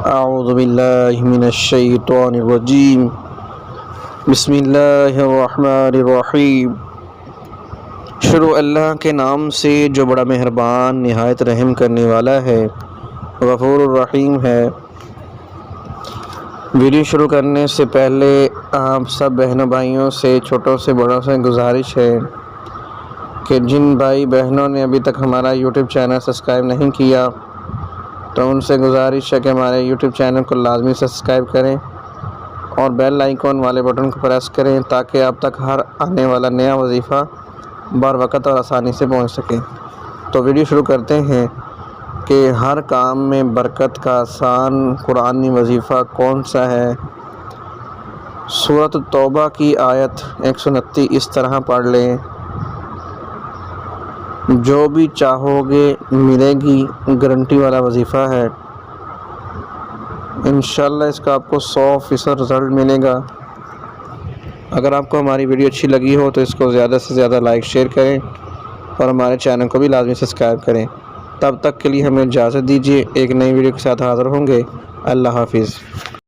اعوذ باللہ من الشیطان الرجیم بسم اللہ الرحمن الرحیم۔ شروع اللہ کے نام سے جو بڑا مہربان نہایت رحم کرنے والا ہے، غفور الرحیم ہے۔ ویڈیو شروع کرنے سے پہلے آپ سب بہنوں بھائیوں سے، چھوٹوں سے بڑوں سے گزارش ہے کہ جن بھائی بہنوں نے ابھی تک ہمارا یوٹیوب چینل سبسکرائب نہیں کیا تو ان سے گزارش ہے کہ ہمارے یوٹیوب چینل کو لازمی سبسکرائب کریں اور بیل آئیکن والے بٹن کو پریس کریں تاکہ آپ تک ہر آنے والا نیا وظیفہ بر وقت اور آسانی سے پہنچ سکے۔ تو ویڈیو شروع کرتے ہیں کہ ہر کام میں برکت کا آسان قرآنی وظیفہ کون سا ہے۔ سورۃ توبہ کی آیت 129 اس طرح پڑھ لیں: جو بھی چاہو گے ملے گی، گارنٹی والا وظیفہ ہے۔ انشاءاللہ اس کا آپ کو 100% رزلٹ ملے گا۔ اگر آپ کو ہماری ویڈیو اچھی لگی ہو تو اس کو زیادہ سے زیادہ لائک شیئر کریں اور ہمارے چینل کو بھی لازمی سبسکرائب کریں۔ تب تک کے لیے ہمیں اجازت دیجیے، ایک نئی ویڈیو کے ساتھ حاضر ہوں گے۔ اللہ حافظ۔